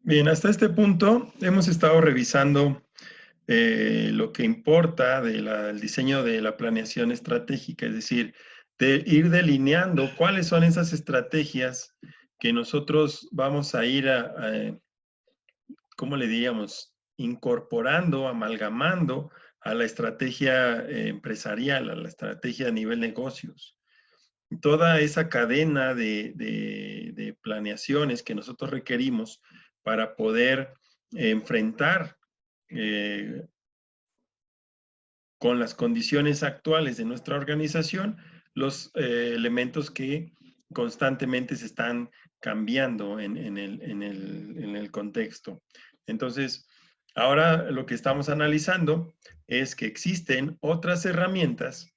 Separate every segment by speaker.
Speaker 1: Bien, hasta este punto hemos estado revisando lo que importa del diseño de la planeación estratégica, es decir, de ir delineando cuáles son esas estrategias que nosotros vamos a ir ¿cómo le diríamos? Incorporando, amalgamando a la estrategia empresarial, a la estrategia a nivel negocios. Toda esa cadena de planeaciones que nosotros requerimos para poder enfrentar eh, con las condiciones actuales de nuestra organización los elementos que constantemente se están cambiando en el contexto. Entonces, ahora lo que estamos analizando es que existen otras herramientas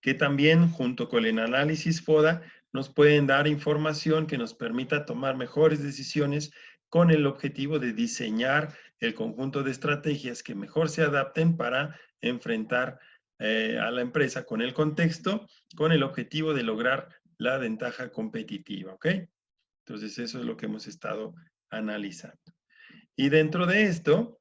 Speaker 1: que también junto con el análisis FODA nos pueden dar información que nos permita tomar mejores decisiones con el objetivo de diseñar el conjunto de estrategias que mejor se adapten para enfrentar a la empresa con el contexto, con el objetivo de lograr la ventaja competitiva, ¿ok? Entonces eso es lo que hemos estado analizando. Y dentro de esto,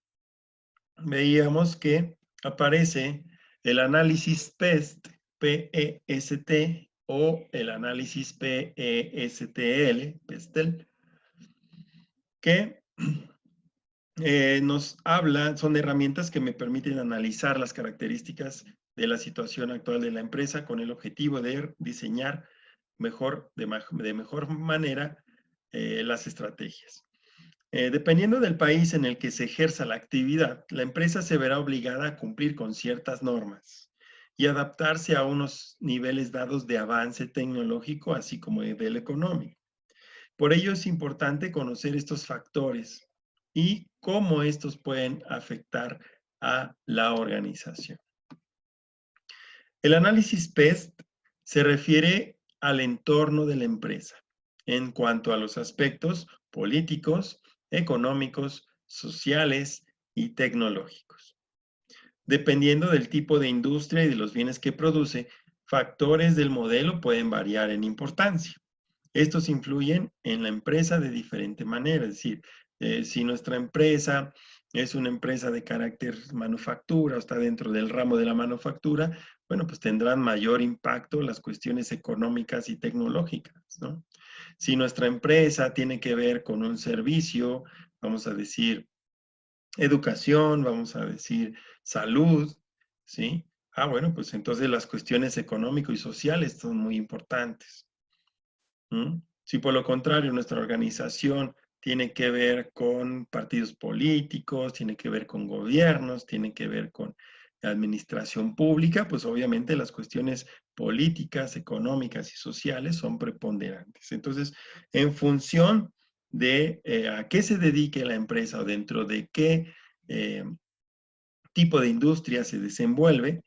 Speaker 1: veíamos que aparece el análisis PEST, P-E-S-T, o el análisis P-E-S-T-L, PESTEL, que nos habla, son herramientas que me permiten analizar las características de la situación actual de la empresa con el objetivo de diseñar de mejor manera las estrategias. Dependiendo del país en el que se ejerza la actividad, la empresa se verá obligada a cumplir con ciertas normas y adaptarse a unos niveles dados de avance tecnológico, así como del económico. Por ello es importante conocer estos factores y cómo estos pueden afectar a la organización. El análisis PEST se refiere al entorno de la empresa en cuanto a los aspectos políticos, económicos, sociales y tecnológicos. Dependiendo del tipo de industria y de los bienes que produce, factores del modelo pueden variar en importancia. Estos influyen en la empresa de diferente manera, es decir, si nuestra empresa es una empresa de carácter manufactura o está dentro del ramo de la manufactura, bueno, pues tendrán mayor impacto las cuestiones económicas y tecnológicas, ¿no? Si nuestra empresa tiene que ver con un servicio, vamos a decir educación, vamos a decir salud, ¿sí? Ah, bueno, pues entonces las cuestiones económico y sociales son muy importantes. ¿Mm? Si por lo contrario nuestra organización tiene que ver con partidos políticos, tiene que ver con gobiernos, tiene que ver con administración pública, pues obviamente las cuestiones políticas, económicas y sociales son preponderantes. Entonces, en función de a qué se dedique la empresa o dentro de qué eh, tipo de industria se desenvuelve,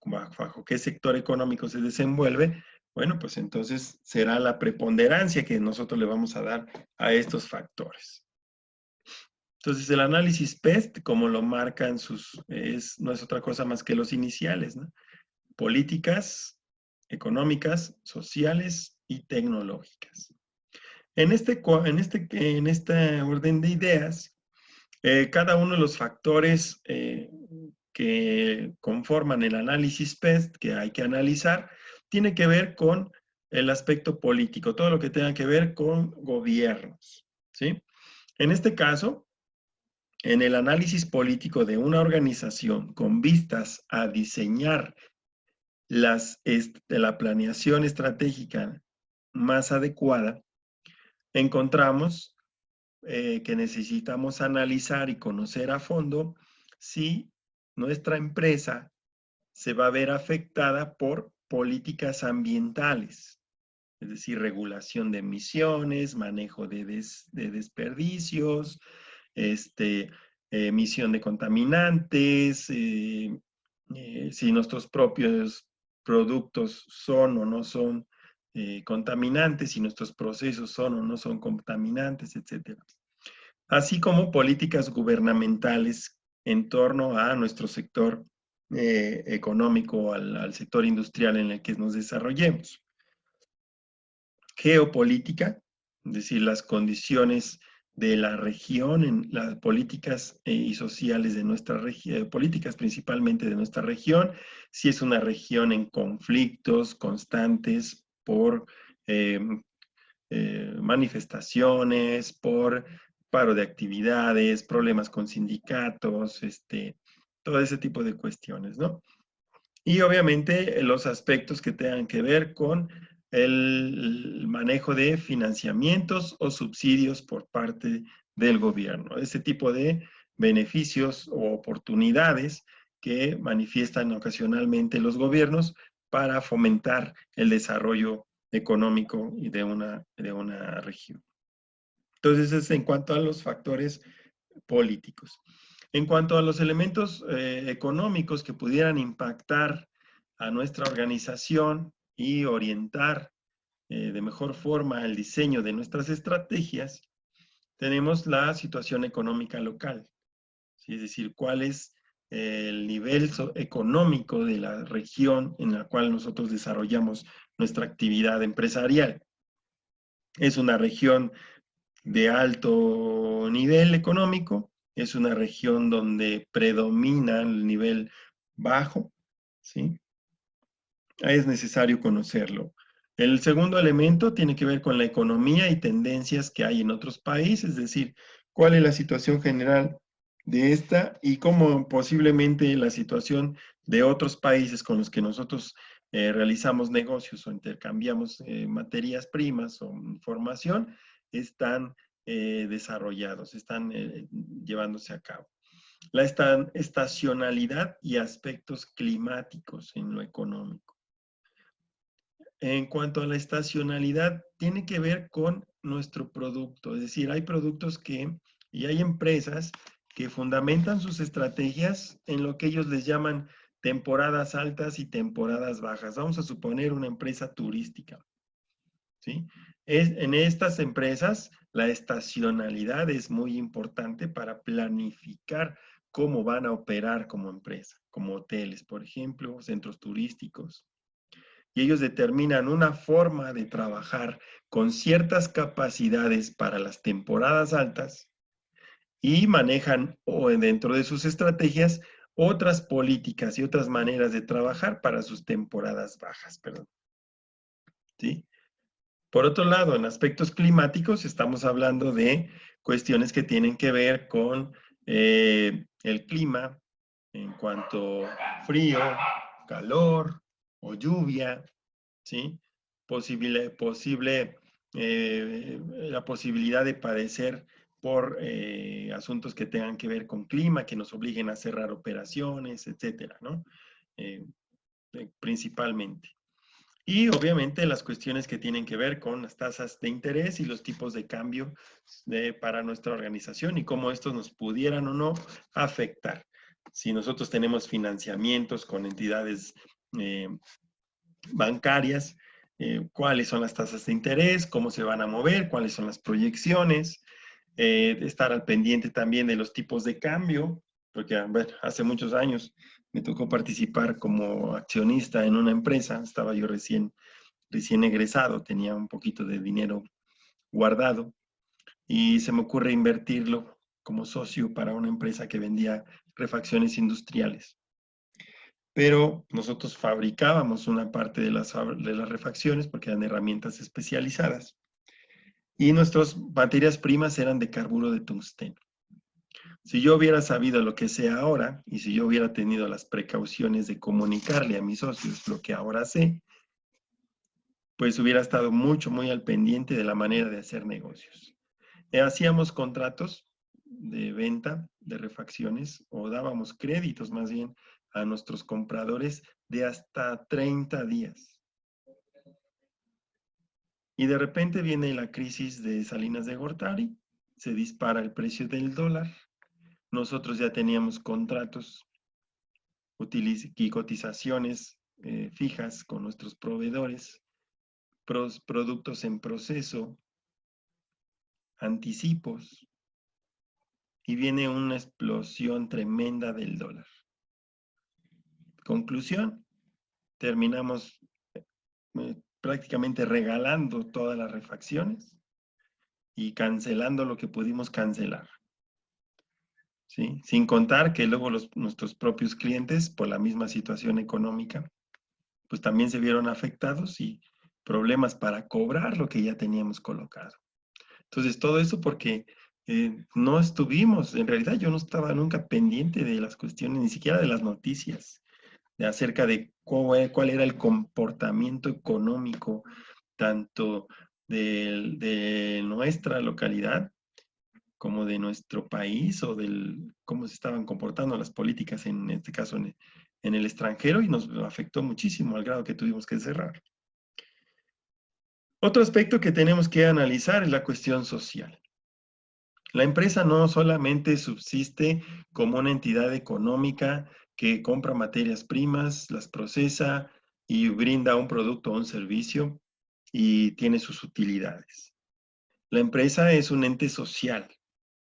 Speaker 1: bajo qué sector económico se desenvuelve, bueno, pues entonces será la preponderancia que nosotros le vamos a dar a estos factores. Entonces, el análisis PEST, como lo marcan no es otra cosa más que los iniciales, ¿no? Políticas, económicas, sociales y tecnológicas. En este orden de ideas, cada uno de los factores que conforman el análisis PEST que hay que analizar tiene que ver con el aspecto político, todo lo que tenga que ver con gobiernos, ¿sí? En este caso, en el análisis político de una organización con vistas a diseñar la planeación estratégica más adecuada, encontramos que necesitamos analizar y conocer a fondo si nuestra empresa se va a ver afectada por políticas ambientales, es decir, regulación de emisiones, manejo de desperdicios, emisión de contaminantes, si nuestros propios productos son o no son contaminantes, si nuestros procesos son o no son contaminantes, etcétera. Así como políticas gubernamentales en torno a nuestro sector económico, al sector industrial en el que nos desarrollemos. Geopolítica, es decir, las condiciones de la región, en las políticas y sociales de nuestra región, políticas principalmente de nuestra región, si es una región en conflictos constantes por manifestaciones, por paro de actividades, problemas con sindicatos, todo ese tipo de cuestiones, ¿no? Y obviamente los aspectos que tengan que ver con el manejo de financiamientos o subsidios por parte del gobierno. Ese tipo de beneficios o oportunidades que manifiestan ocasionalmente los gobiernos para fomentar el desarrollo económico y de una región. Entonces, es en cuanto a los factores políticos. En cuanto a los elementos económicos que pudieran impactar a nuestra organización y orientar de mejor forma el diseño de nuestras estrategias, tenemos la situación económica local, ¿sí? Es decir, cuál es el nivel económico de la región en la cual nosotros desarrollamos nuestra actividad empresarial. Es una región de alto nivel económico, es una región donde predomina el nivel bajo, ¿sí? Es necesario conocerlo. El segundo elemento tiene que ver con la economía y tendencias que hay en otros países, es decir, cuál es la situación general de esta y cómo posiblemente la situación de otros países con los que nosotros realizamos negocios o intercambiamos materias primas o información están desarrollados, están llevándose a cabo. La estacionalidad y aspectos climáticos en lo económico. En cuanto a la estacionalidad, tiene que ver con nuestro producto. Es decir, hay productos y hay empresas que fundamentan sus estrategias en lo que ellos les llaman temporadas altas y temporadas bajas. Vamos a suponer una empresa turística, ¿sí? En estas empresas, la estacionalidad es muy importante para planificar cómo van a operar como empresa, como hoteles, por ejemplo, centros turísticos. Y ellos determinan una forma de trabajar con ciertas capacidades para las temporadas altas y manejan o dentro de sus estrategias otras políticas y otras maneras de trabajar para sus temporadas bajas, perdón. ¿Sí? Por otro lado, en aspectos climáticos estamos hablando de cuestiones que tienen que ver con el clima en cuanto frío, calor o lluvia, ¿sí? La posibilidad de padecer por asuntos que tengan que ver con clima, que nos obliguen a cerrar operaciones, etcétera, ¿no? Eh, principalmente. Y obviamente las cuestiones que tienen que ver con las tasas de interés y los tipos de cambio para nuestra organización y cómo estos nos pudieran o no afectar. Si nosotros tenemos financiamientos con entidades eh, bancarias, cuáles son las tasas de interés, cómo se van a mover, cuáles son las proyecciones, estar al pendiente también de los tipos de cambio, porque bueno, hace muchos años me tocó participar como accionista en una empresa, estaba yo recién egresado, tenía un poquito de dinero guardado y se me ocurre invertirlo como socio para una empresa que vendía refacciones industriales. Pero nosotros fabricábamos una parte de las refacciones porque eran herramientas especializadas y nuestras materias primas eran de carburo de tungsteno. Si yo hubiera sabido lo que sé ahora y si yo hubiera tenido las precauciones de comunicarle a mis socios lo que ahora sé, pues hubiera estado muy al pendiente de la manera de hacer negocios. Hacíamos contratos de venta de refacciones o dábamos créditos más bien a nuestros compradores de hasta 30 días. Y de repente viene la crisis de Salinas de Gortari, se dispara el precio del dólar, nosotros ya teníamos contratos y cotizaciones fijas con nuestros proveedores, productos en proceso, anticipos, y viene una explosión tremenda del dólar. Conclusión, terminamos prácticamente regalando todas las refacciones y cancelando lo que pudimos cancelar, ¿sí? Sin contar que luego nuestros propios clientes, por la misma situación económica, pues también se vieron afectados y problemas para cobrar lo que ya teníamos colocado. Entonces, todo eso porque no estuvimos, en realidad yo no estaba nunca pendiente de las cuestiones, ni siquiera de las noticias, de acerca de cuál era el comportamiento económico, tanto de nuestra localidad como de nuestro país o del cómo se estaban comportando las políticas, en este caso en el extranjero, y nos afectó muchísimo al grado que tuvimos que cerrar. Otro aspecto que tenemos que analizar es la cuestión social. La empresa no solamente subsiste como una entidad económica que compra materias primas, las procesa y brinda un producto o un servicio y tiene sus utilidades. La empresa es un ente social,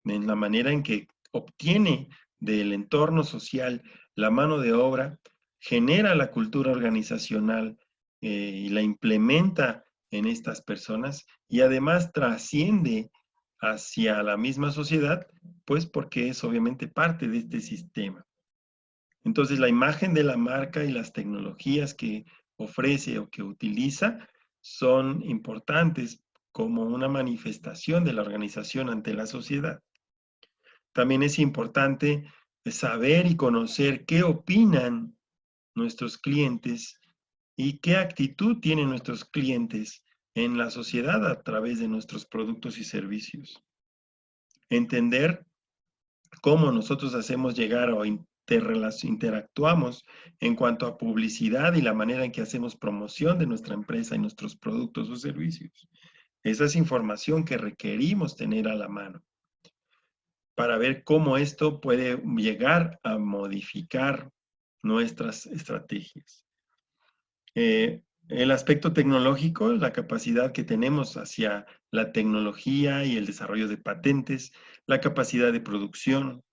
Speaker 1: en la manera en que obtiene del entorno social la mano de obra, genera la cultura organizacional y la implementa en estas personas y además trasciende hacia la misma sociedad, pues porque es obviamente parte de este sistema. Entonces, la imagen de la marca y las tecnologías que ofrece o que utiliza son importantes como una manifestación de la organización ante la sociedad. También es importante saber y conocer qué opinan nuestros clientes y qué actitud tienen nuestros clientes en la sociedad a través de nuestros productos y servicios. Entender cómo nosotros hacemos llegar o interactuamos en cuanto a publicidad y la manera en que hacemos promoción de nuestra empresa y nuestros productos o servicios. Esa es información que requerimos tener a la mano para ver cómo esto puede llegar a modificar nuestras estrategias. El aspecto tecnológico, la capacidad que tenemos hacia la tecnología y el desarrollo de patentes, la capacidad de producción,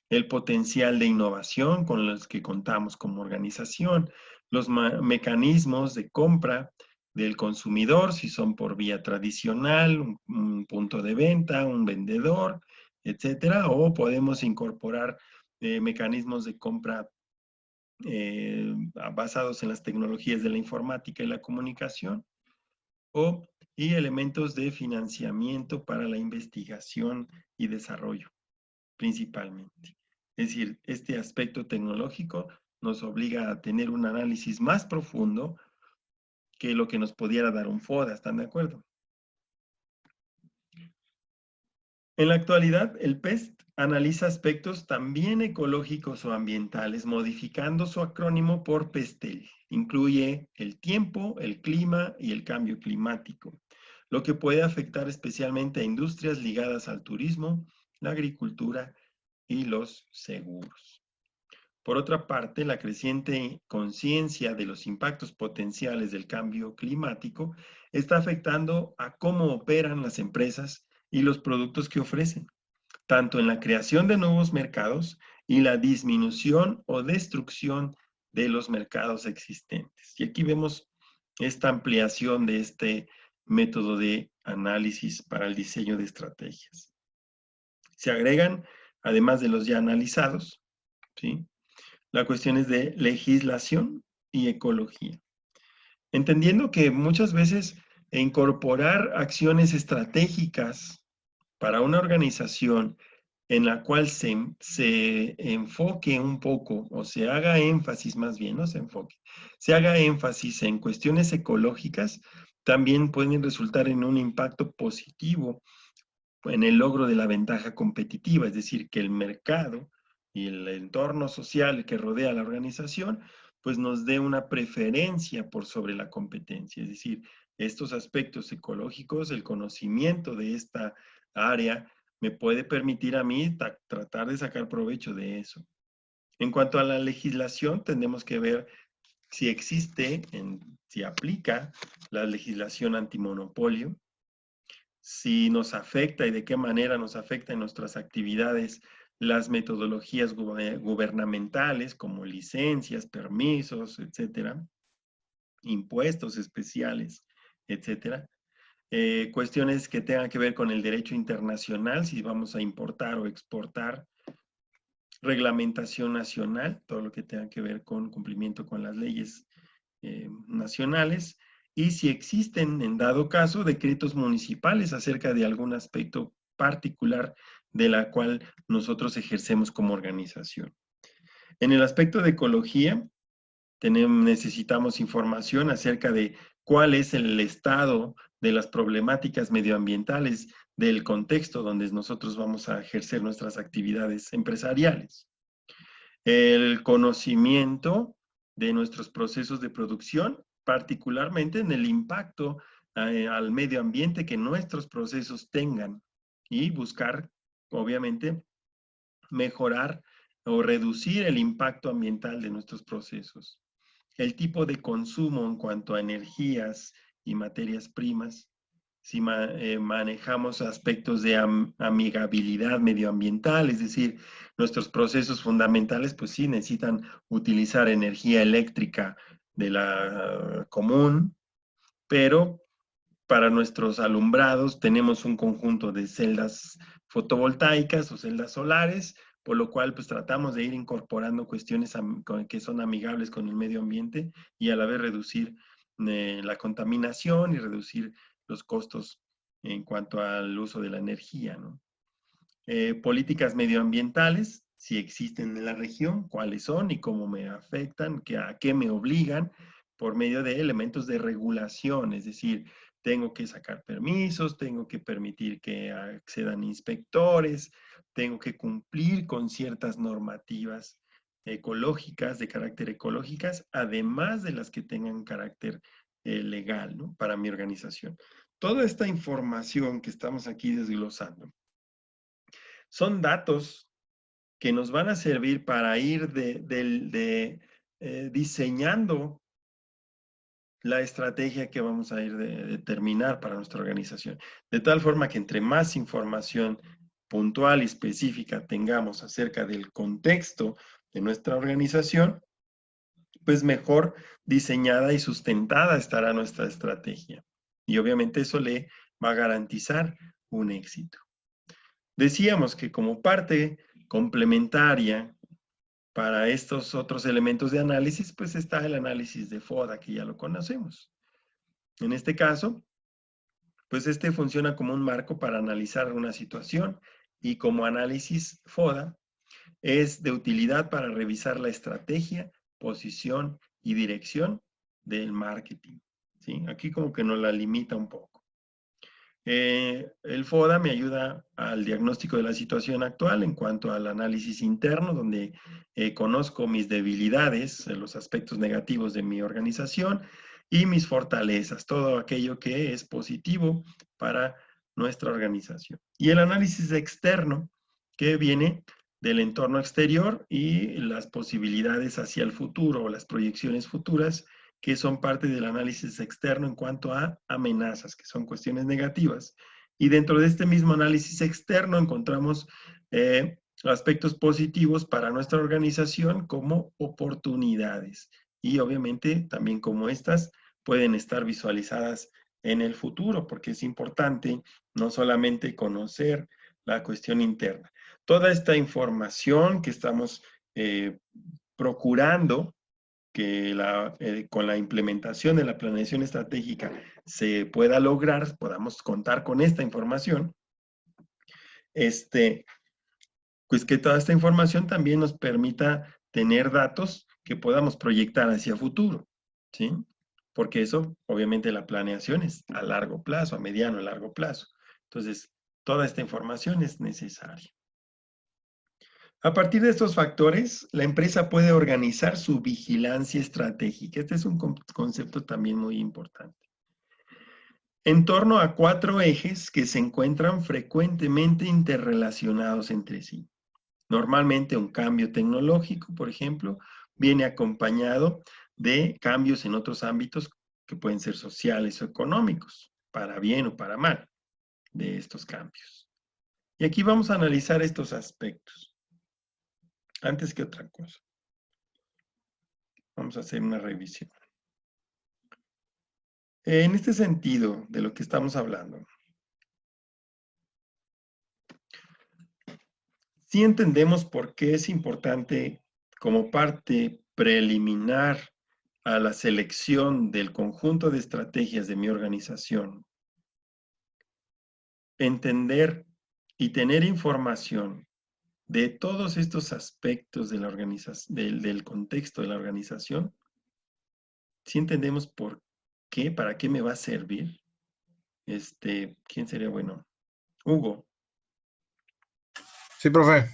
Speaker 1: el potencial de innovación con los que contamos como organización, los mecanismos de compra del consumidor, si son por vía tradicional, un punto de venta, un vendedor, etcétera, o podemos incorporar mecanismos de compra basados en las tecnologías de la informática y la comunicación, y elementos de financiamiento para la investigación y desarrollo, principalmente. Es decir, este aspecto tecnológico nos obliga a tener un análisis más profundo que lo que nos pudiera dar un FODA, ¿están de acuerdo? En la actualidad, el PEST analiza aspectos también ecológicos o ambientales, modificando su acrónimo por PESTEL. Incluye el tiempo, el clima y el cambio climático, lo que puede afectar especialmente a industrias ligadas al turismo, la agricultura y los seguros. Por otra parte, la creciente conciencia de los impactos potenciales del cambio climático está afectando a cómo operan las empresas y los productos que ofrecen, tanto en la creación de nuevos mercados y la disminución o destrucción de los mercados existentes. Y aquí vemos esta ampliación de este método de análisis para el diseño de estrategias. Se agregan, además de los ya analizados, ¿sí?, la cuestión es de legislación y ecología. Entendiendo que muchas veces incorporar acciones estratégicas para una organización en la cual se enfoque un poco, o se haga énfasis más bien, no se enfoque, se haga énfasis en cuestiones ecológicas, también pueden resultar en un impacto positivo en el logro de la ventaja competitiva, es decir, que el mercado y el entorno social que rodea a la organización, pues nos dé una preferencia por sobre la competencia. Es decir, estos aspectos ecológicos, el conocimiento de esta área, me puede permitir a mí tratar de sacar provecho de eso. En cuanto a la legislación, tenemos que ver si existe, si aplica la legislación antimonopolio, si nos afecta y de qué manera nos afecta en nuestras actividades las metodologías gubernamentales como licencias, permisos, etcétera, impuestos especiales, etcétera. cuestiones que tengan que ver con el derecho internacional, si vamos a importar o exportar, reglamentación nacional, todo lo que tenga que ver con cumplimiento con las leyes nacionales, y si existen, en dado caso, decretos municipales acerca de algún aspecto particular de la cual nosotros ejercemos como organización. En el aspecto de ecología, necesitamos información acerca de cuál es el estado de las problemáticas medioambientales del contexto donde nosotros vamos a ejercer nuestras actividades empresariales. El conocimiento de nuestros procesos de producción, particularmente en el impacto al medio ambiente que nuestros procesos tengan, y buscar, obviamente, mejorar o reducir el impacto ambiental de nuestros procesos. El tipo de consumo en cuanto a energías y materias primas, si manejamos aspectos de amigabilidad medioambiental, es decir, nuestros procesos fundamentales, pues sí necesitan utilizar energía eléctrica de la común, pero para nuestros alumbrados tenemos un conjunto de celdas fotovoltaicas o celdas solares, por lo cual pues tratamos de ir incorporando cuestiones que son amigables con el medio ambiente y a la vez reducir la contaminación y reducir los costos en cuanto al uso de la energía, ¿no? Políticas medioambientales, si existen en la región, cuáles son y cómo me afectan, a qué me obligan por medio de elementos de regulación, es decir, tengo que sacar permisos, tengo que permitir que accedan inspectores, tengo que cumplir con ciertas normativas ecológicas, de carácter ecológicas, además de las que tengan carácter legal, ¿no? Para mi organización. Toda esta información que estamos aquí desglosando son datos que nos van a servir para ir diseñando la estrategia que vamos a ir determinar para nuestra organización. De tal forma que entre más información puntual y específica tengamos acerca del contexto de nuestra organización, pues mejor diseñada y sustentada estará nuestra estrategia. Y obviamente eso le va a garantizar un éxito. Decíamos que como parte complementaria para estos otros elementos de análisis, pues está el análisis de FODA, que ya lo conocemos. En este caso, pues este funciona como un marco para analizar una situación y como análisis FODA es de utilidad para revisar la estrategia, posición y dirección del marketing, ¿sí? Aquí como que nos la limita un poco. El FODA me ayuda al diagnóstico de la situación actual en cuanto al análisis interno, donde conozco mis debilidades, los aspectos negativos de mi organización y mis fortalezas, todo aquello que es positivo para nuestra organización. Y el análisis externo, que viene del entorno exterior y las posibilidades hacia el futuro o las proyecciones futuras que son parte del análisis externo en cuanto a amenazas, que son cuestiones negativas. Y dentro de este mismo análisis externo encontramos aspectos positivos para nuestra organización como oportunidades. Y obviamente también como estas pueden estar visualizadas en el futuro, porque es importante no solamente conocer la cuestión interna. Toda esta información que estamos procurando que con la implementación de la planeación estratégica se pueda lograr, podamos contar con esta información, pues que toda esta información también nos permita tener datos que podamos proyectar hacia futuro, ¿sí? Porque eso, obviamente, la planeación es a largo plazo, a mediano, a largo plazo. Entonces, toda esta información es necesaria. A partir de estos factores, la empresa puede organizar su vigilancia estratégica. Este es un concepto también muy importante. En torno a 4 ejes que se encuentran frecuentemente interrelacionados entre sí. Normalmente un cambio tecnológico, por ejemplo, viene acompañado de cambios en otros ámbitos que pueden ser sociales o económicos, para bien o para mal, de estos cambios. Y aquí vamos a analizar estos aspectos. Antes que otra cosa, vamos a hacer una revisión. En este sentido de lo que estamos hablando, sí entendemos por qué es importante como parte preliminar a la selección del conjunto de estrategias de mi organización, entender y tener información de todos estos aspectos de la organización, del contexto de la organización. Si entendemos por qué, para qué me va a servir, ¿quién sería bueno? Hugo.
Speaker 2: Sí, profe.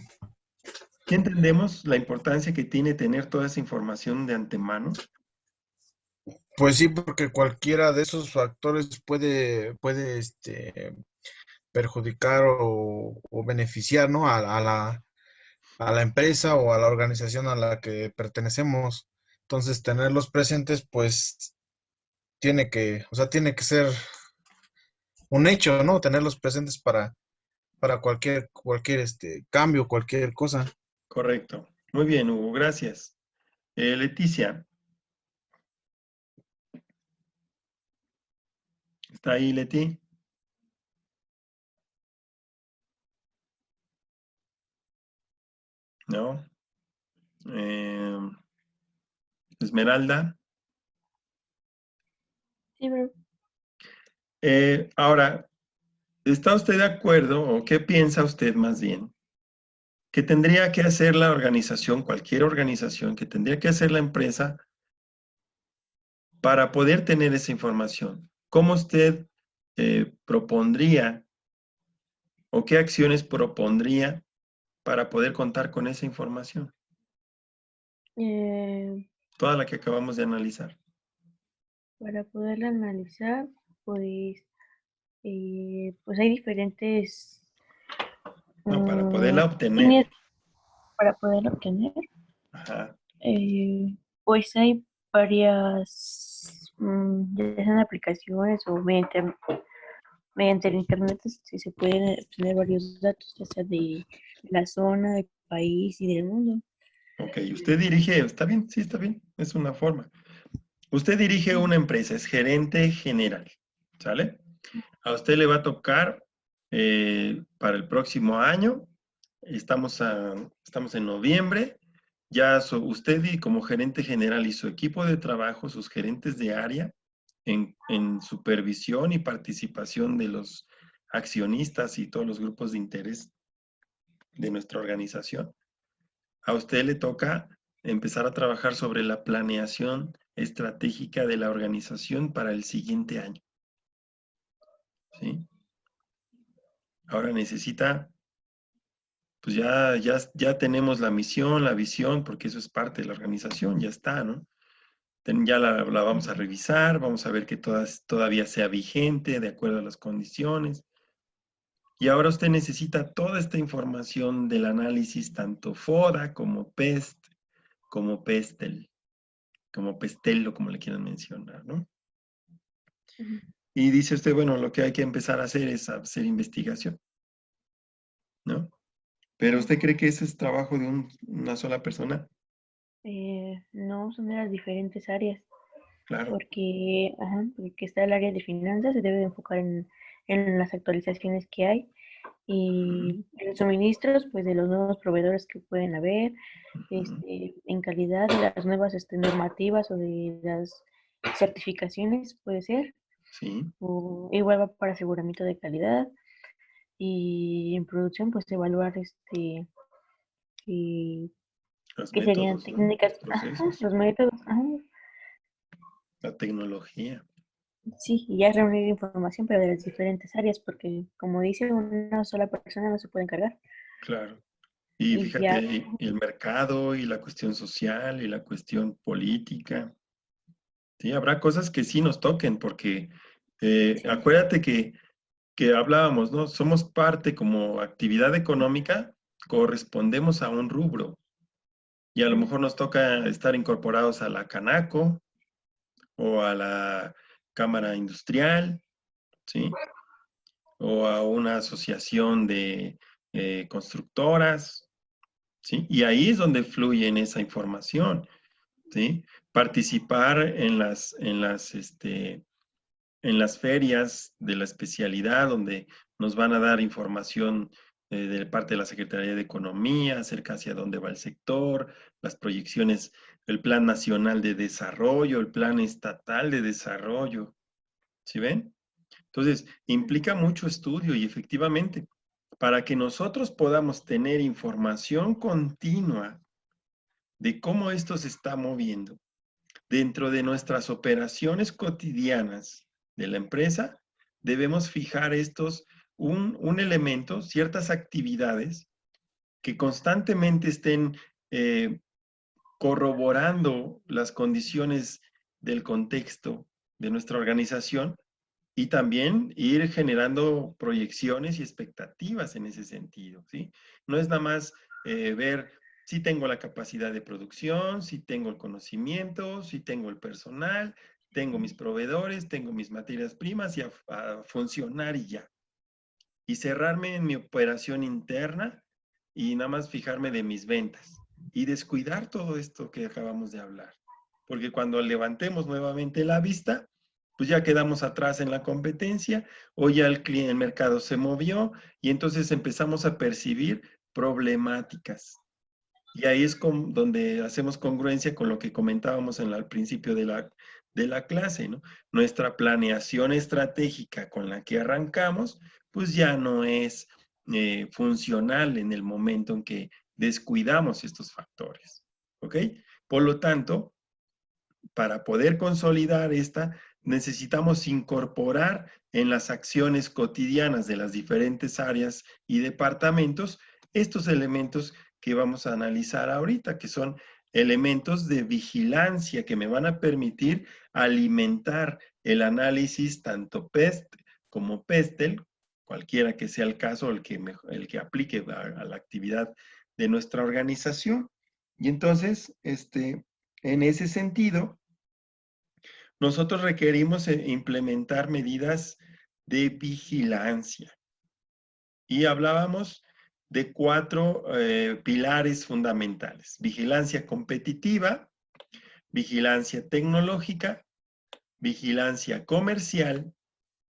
Speaker 1: ¿Sí entendemos la importancia que tiene tener toda esa información de antemano?
Speaker 2: Pues sí, porque cualquiera de esos factores puede perjudicar o beneficiar, ¿no? A la empresa o a la organización a la que pertenecemos. Entonces, tenerlos presentes, pues, tiene que ser un hecho, ¿no? Tenerlos presentes para cualquier cambio, cualquier cosa.
Speaker 1: Correcto. Muy bien, Hugo, gracias. Leticia, ¿está ahí, Leti? ¿No? Eh, Esmeralda.
Speaker 3: Sí, pero
Speaker 1: Ahora, ¿está usted de acuerdo o qué piensa usted más bien? Que tendría que hacer la organización, cualquier organización, que tendría que hacer la empresa para poder tener esa información. ¿Cómo usted propondría o qué acciones propondría para poder contar con esa información?
Speaker 3: eh,
Speaker 1: Toda la que acabamos de analizar.
Speaker 3: para poderla analizar, pues hay diferentes
Speaker 1: No, para poderla
Speaker 3: líneas
Speaker 1: obtener.
Speaker 3: para poderla obtener.
Speaker 1: Ajá,
Speaker 3: Pues hay varias, ya sean aplicaciones o mediante el internet, se pueden obtener varios datos, ya sea de la zona, del país y del mundo.
Speaker 1: ok. Usted dirige, está bien, sí, está bien, es una forma. Usted dirige una empresa, es gerente general, ¿sale? A usted le va a tocar para el próximo año, estamos en noviembre, ya usted y como gerente general y su equipo de trabajo, sus gerentes de área, en supervisión y participación de los accionistas y todos los grupos de interés de nuestra organización. A usted le toca empezar a trabajar sobre la planeación estratégica de la organización para el siguiente año, ¿sí? Ahora necesita, pues ya tenemos la misión, la visión, porque eso es parte de la organización, ya está, ¿no? Ya la vamos a revisar, vamos a ver que todavía sea vigente de acuerdo a las condiciones. Y ahora usted necesita toda esta información del análisis, tanto FODA como PEST, como PESTEL, como PESTEL o como le quieran mencionar, ¿no?
Speaker 3: Ujú.
Speaker 1: Y dice usted, bueno, lo que hay que empezar a hacer es hacer investigación, ¿no? Pero ¿usted cree que ese es trabajo de una sola persona?
Speaker 3: No, son de las diferentes áreas,
Speaker 1: Claro.
Speaker 3: porque está el área de finanzas, se debe enfocar en las actualizaciones que hay
Speaker 1: Ujú,
Speaker 3: y en los suministros, pues de los nuevos proveedores que pueden haber,
Speaker 1: ujú.
Speaker 3: en calidad de las nuevas normativas o de las certificaciones, puede ser,
Speaker 1: Sí,
Speaker 3: o igual va para aseguramiento de calidad y en producción, pues evaluar y
Speaker 1: los
Speaker 3: que serían
Speaker 1: métodos, ¿no?
Speaker 3: técnicas,
Speaker 1: Los procesos,
Speaker 3: los métodos,
Speaker 1: la tecnología,
Speaker 3: sí, y ya reunir información, pero de las diferentes áreas, porque como dice, una sola persona no se puede encargar.
Speaker 1: claro. Y
Speaker 3: Y ya,
Speaker 1: fíjate, y el mercado y la cuestión social y la cuestión política. Sí, habrá cosas que sí nos toquen, porque
Speaker 3: sí,
Speaker 1: acuérdate que hablábamos, ¿no? Somos parte como actividad económica, correspondemos a un rubro y a lo mejor nos toca estar incorporados a la Canaco o a la Cámara Industrial, ¿sí? O a una asociación de constructoras, ¿sí? Y ahí es donde fluye en esa información, ¿sí? Participar en las ferias de la especialidad, donde nos van a dar información de parte de la Secretaría de Economía acerca hacia dónde va el sector, las proyecciones, el Plan Nacional de Desarrollo, el Plan Estatal de Desarrollo. ¿Sí ven? Entonces, implica mucho estudio y efectivamente, para que nosotros podamos tener información continua de cómo esto se está moviendo dentro de nuestras operaciones cotidianas de la empresa, debemos fijar un elemento, ciertas actividades que constantemente estén corroborando las condiciones del contexto de nuestra organización y también ir generando proyecciones y expectativas en ese sentido, ¿sí? No es nada más ver si tengo la capacidad de producción, si tengo el conocimiento, si tengo el personal, tengo mis proveedores, tengo mis materias primas y a funcionar y ya. Y cerrarme en mi operación interna y nada más fijarme de mis ventas y descuidar todo esto que acabamos de hablar. Porque cuando levantemos nuevamente la vista, pues ya quedamos atrás en la competencia o ya el mercado se movió y entonces empezamos a percibir problemáticas. Y ahí es donde hacemos congruencia con lo que comentábamos al principio de la clase, ¿no? Nuestra planeación estratégica con la que arrancamos, pues ya no es funcional en el momento en que descuidamos estos factores, ¿ok? Por lo tanto, para poder consolidar esta, necesitamos incorporar en las acciones cotidianas de las diferentes áreas y departamentos estos elementos que vamos a analizar ahorita, que son elementos de vigilancia que me van a permitir alimentar el análisis tanto PEST como PESTEL, cualquiera que sea el caso, el que aplique a la actividad de nuestra organización. Y entonces, en ese sentido, nosotros requerimos implementar medidas de vigilancia. Y hablábamos de 4 pilares fundamentales: vigilancia competitiva, vigilancia tecnológica, vigilancia comercial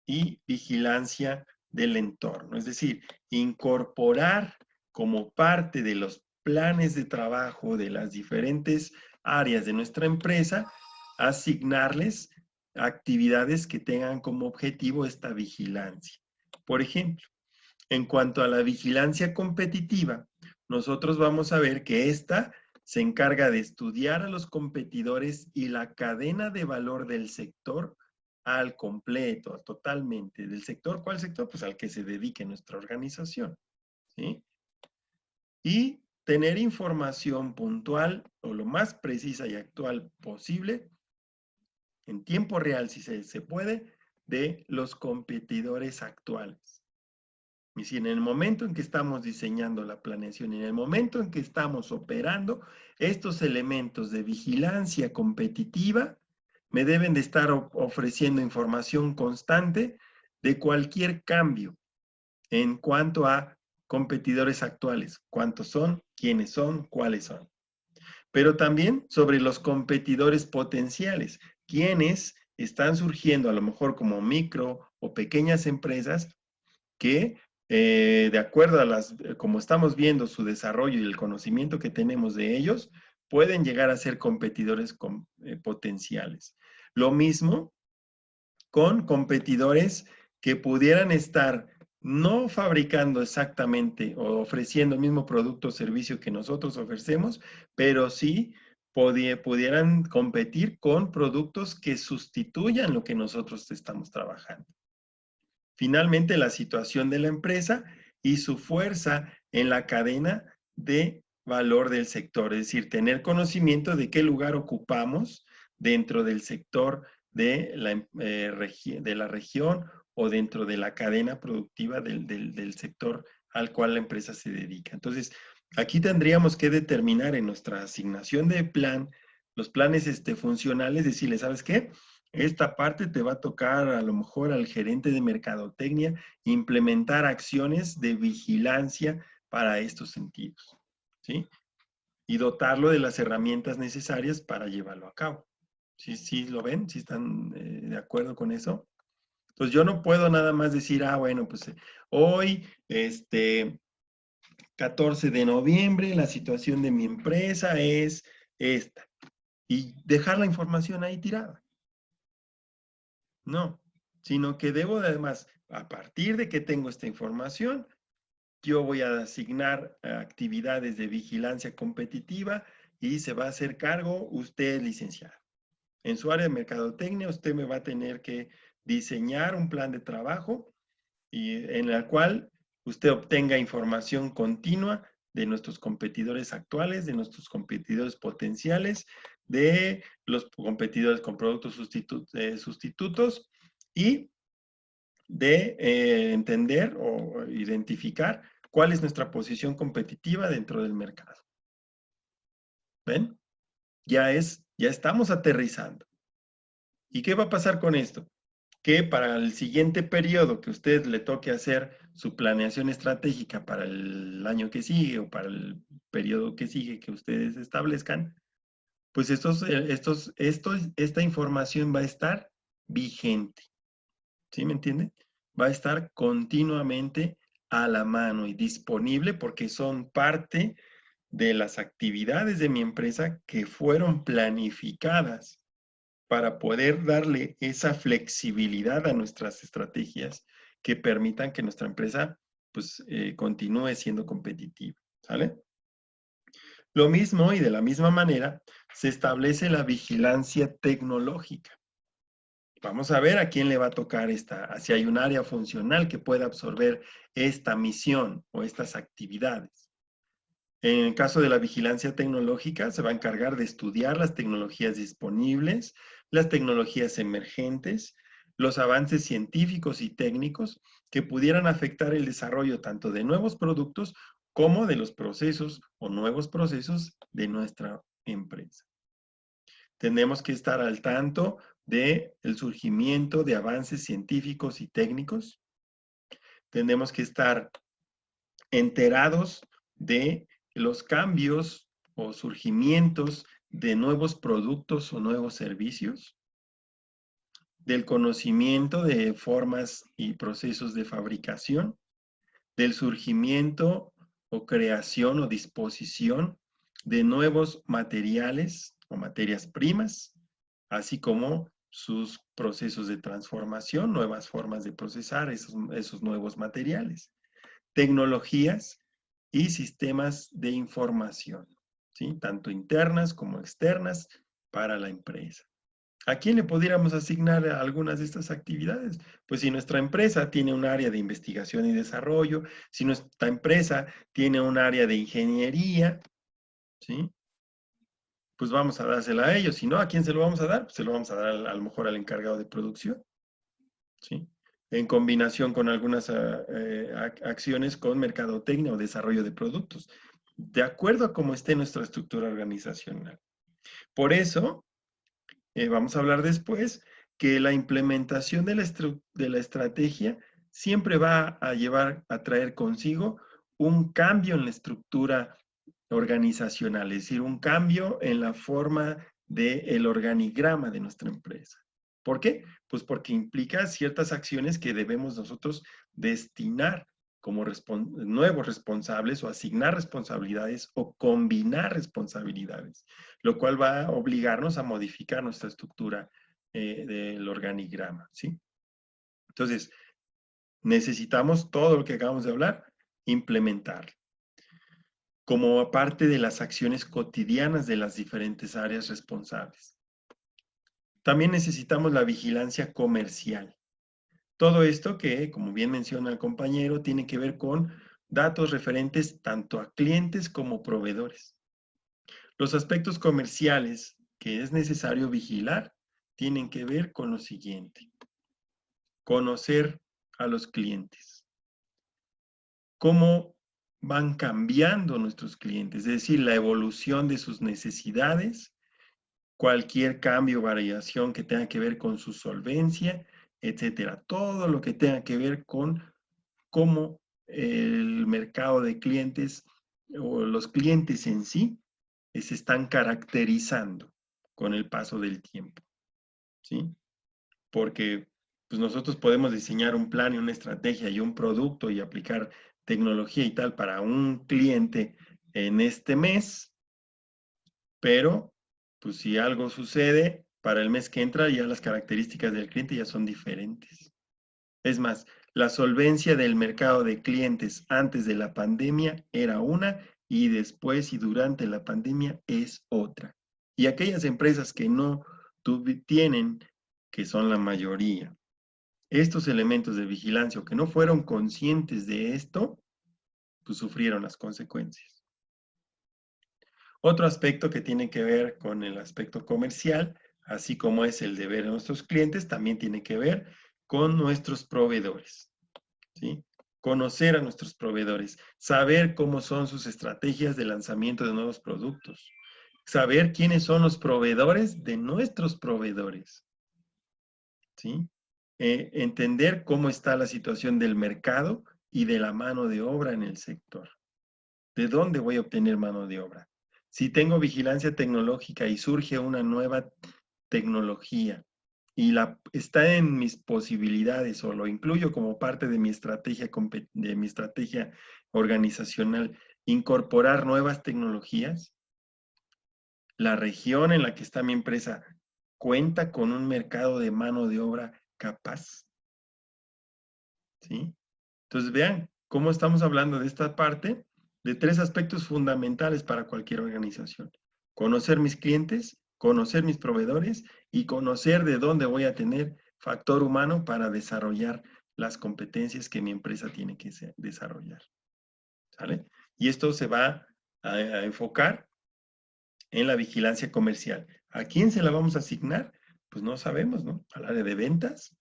Speaker 1: y vigilancia del entorno. Es decir, incorporar como parte de los planes de trabajo de las diferentes áreas de nuestra empresa, asignarles actividades que tengan como objetivo esta vigilancia. Por ejemplo, en cuanto a la vigilancia competitiva, nosotros vamos a ver que esta se encarga de estudiar a los competidores y la cadena de valor del sector al completo, totalmente. ¿Del sector? ¿Cuál sector? Pues al que se dedique nuestra organización, ¿sí? Y tener información puntual o lo más precisa y actual posible, en tiempo real si se puede, de los competidores actuales. Y si en el momento en que estamos diseñando la planeación, en el momento en que estamos operando, estos elementos de vigilancia competitiva me deben de estar ofreciendo información constante de cualquier cambio en cuanto a competidores actuales, cuántos son, quiénes son, cuáles son. Pero también sobre los competidores potenciales, quienes están surgiendo a lo mejor como micro o pequeñas empresas que de acuerdo a como estamos viendo su desarrollo y el conocimiento que tenemos de ellos, pueden llegar a ser competidores potenciales. Lo mismo con competidores que pudieran estar no fabricando exactamente o ofreciendo el mismo producto o servicio que nosotros ofrecemos, pero sí pudieran competir con productos que sustituyan lo que nosotros estamos trabajando. Finalmente, la situación de la empresa y su fuerza en la cadena de valor del sector, es decir, tener conocimiento de qué lugar ocupamos dentro del sector de la región o dentro de la cadena productiva del sector al cual la empresa se dedica. Entonces, aquí tendríamos que determinar en nuestra asignación de plan, los planes funcionales, decirle, ¿sabes qué? Esta parte te va a tocar a lo mejor al gerente de mercadotecnia implementar acciones de vigilancia para estos sentidos, ¿sí? Y dotarlo de las herramientas necesarias para llevarlo a cabo. ¿Sí lo ven? ¿Sí están de acuerdo con eso? Entonces yo no puedo nada más decir, bueno, pues hoy, 14 de noviembre, la situación de mi empresa es esta. Y dejar la información ahí tirada. No, sino que debo además, a partir de que tengo esta información, yo voy a asignar actividades de vigilancia competitiva y se va a hacer cargo usted, licenciado. En su área de mercadotecnia, usted me va a tener que diseñar un plan de trabajo y en el cual usted obtenga información continua de nuestros competidores actuales, de nuestros competidores potenciales, de los competidores con productos sustitutos y de entender o identificar cuál es nuestra posición competitiva dentro del mercado. ¿Ven? Ya estamos aterrizando. ¿Y qué va a pasar con esto? Que para el siguiente periodo que a usted le toque hacer su planeación estratégica para el año que sigue o para el periodo que sigue que ustedes establezcan, pues esta información va a estar vigente. ¿Sí me entiende? Va a estar continuamente a la mano y disponible porque son parte de las actividades de mi empresa que fueron planificadas para poder darle esa flexibilidad a nuestras estrategias que permitan que nuestra empresa pues continúe siendo competitiva, ¿sale? Lo mismo y de la misma manera se establece la vigilancia tecnológica. Vamos a ver a quién le va a tocar si hay un área funcional que pueda absorber esta misión o estas actividades. En el caso de la vigilancia tecnológica, se va a encargar de estudiar las tecnologías disponibles, las tecnologías emergentes, los avances científicos y técnicos que pudieran afectar el desarrollo tanto de nuevos productos como de los procesos o nuevos procesos de nuestra empresa. Tenemos que estar al tanto del surgimiento de avances científicos y técnicos. Tenemos que estar enterados de los cambios o surgimientos de nuevos productos o nuevos servicios, del conocimiento de formas y procesos de fabricación, del surgimiento o creación o disposición de nuevos materiales o materias primas, así como sus procesos de transformación, nuevas formas de procesar esos nuevos materiales, tecnologías y sistemas de información, ¿sí? Tanto internas como externas para la empresa. ¿A quién le pudiéramos asignar algunas de estas actividades? Pues si nuestra empresa tiene un área de investigación y desarrollo, si nuestra empresa tiene un área de ingeniería, ¿sí? Pues vamos a dársela a ellos. Si no, ¿a quién se lo vamos a dar? Pues se lo vamos a dar a lo mejor al encargado de producción, ¿sí? En combinación con algunas acciones con mercadotecnia o desarrollo de productos, de acuerdo a cómo esté nuestra estructura organizacional. Por eso, vamos a hablar después que la implementación de la estrategia siempre va a traer consigo un cambio en la estructura organizacional, es decir, un cambio en la forma del organigrama de nuestra empresa. ¿Por qué? Pues porque implica ciertas acciones que debemos nosotros destinar como nuevos responsables o asignar responsabilidades o combinar responsabilidades, lo cual va a obligarnos a modificar nuestra estructura del organigrama, ¿sí? Entonces, necesitamos todo lo que acabamos de hablar, implementar como parte de las acciones cotidianas de las diferentes áreas responsables. También necesitamos la vigilancia comercial. Todo esto que, como bien menciona el compañero, tiene que ver con datos referentes tanto a clientes como proveedores. Los aspectos comerciales que es necesario vigilar tienen que ver con lo siguiente. Conocer a los clientes. Cómo van cambiando nuestros clientes, es decir, la evolución de sus necesidades, cualquier cambio o variación que tenga que ver con su solvencia, etcétera. Todo lo que tenga que ver con cómo el mercado de clientes o los clientes en sí se están caracterizando con el paso del tiempo, ¿sí? Porque pues nosotros podemos diseñar un plan y una estrategia y un producto y aplicar tecnología y tal para un cliente en este mes, pero pues si algo sucede, para el mes que entra ya las características del cliente ya son diferentes. Es más, la solvencia del mercado de clientes antes de la pandemia era una y después y durante la pandemia es otra. Y aquellas empresas que no tienen, que son la mayoría, estos elementos de vigilancia o que no fueron conscientes de esto, pues sufrieron las consecuencias. Otro aspecto que tiene que ver con el aspecto comercial, así como es el de ver a nuestros clientes, también tiene que ver con nuestros proveedores, ¿sí? Conocer a nuestros proveedores, saber cómo son sus estrategias de lanzamiento de nuevos productos, saber quiénes son los proveedores de nuestros proveedores, ¿sí? Entender cómo está la situación del mercado y de la mano de obra en el sector. ¿De dónde voy a obtener mano de obra? Si tengo vigilancia tecnológica y surge una nueva tecnología y está en mis posibilidades o lo incluyo como parte de mi estrategia organizacional, incorporar nuevas tecnologías, la región en la que está mi empresa cuenta con un mercado de mano de obra capaz, ¿sí? Entonces vean cómo estamos hablando de esta parte de tres aspectos fundamentales para cualquier organización. Conocer mis clientes, conocer mis proveedores y conocer de dónde voy a tener factor humano para desarrollar las competencias que mi empresa tiene que desarrollar. ¿Sale? Y esto se va a enfocar en la vigilancia comercial. ¿A quién se la vamos a asignar? Pues no sabemos, ¿no? Al área de ventas,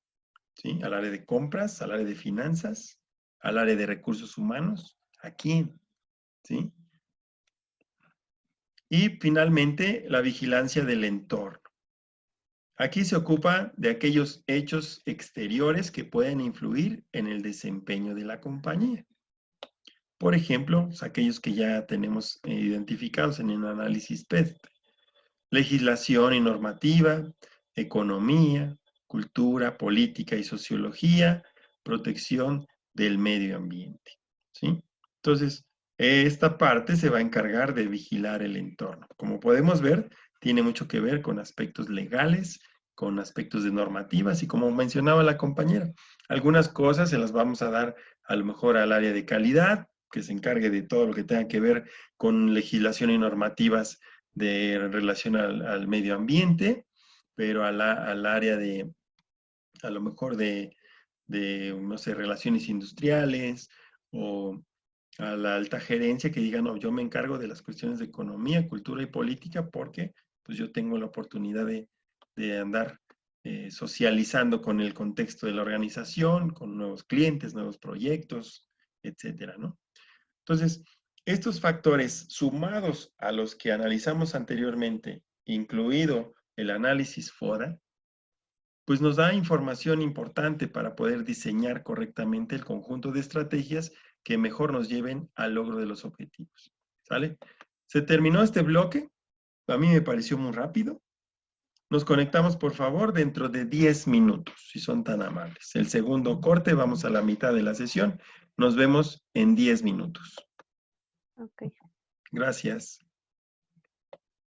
Speaker 1: ¿sí? Al área de compras, al área de finanzas, al área de recursos humanos. ¿A quién? ¿Sí? Y finalmente, la vigilancia del entorno. Aquí se ocupa de aquellos hechos exteriores que pueden influir en el desempeño de la compañía. Por ejemplo, aquellos que ya tenemos identificados en el análisis PET. Legislación y normativa, economía, cultura, política y sociología, protección del medio ambiente, ¿sí? Entonces, esta parte se va a encargar de vigilar el entorno. Como podemos ver, tiene mucho que ver con aspectos legales, con aspectos de normativas y como mencionaba la compañera, algunas cosas se las vamos a dar a lo mejor al área de calidad, que se encargue de todo lo que tenga que ver con legislación y normativas de relación al medio ambiente, pero al área de, a lo mejor no sé, relaciones industriales o a la alta gerencia que diga, no, yo me encargo de las cuestiones de economía, cultura y política porque pues yo tengo la oportunidad de andar socializando con el contexto de la organización, con nuevos clientes, nuevos proyectos, etcétera, ¿no? Entonces, estos factores sumados a los que analizamos anteriormente, incluido el análisis FODA, pues nos da información importante para poder diseñar correctamente el conjunto de estrategias que mejor nos lleven al logro de los objetivos. ¿Sale? Se terminó este bloque. A mí me pareció muy rápido. Nos conectamos, por favor, dentro de 10 minutos, si son tan amables. El segundo corte, vamos a la mitad de la sesión. Nos vemos en 10 minutos.
Speaker 3: Ok.
Speaker 1: Gracias.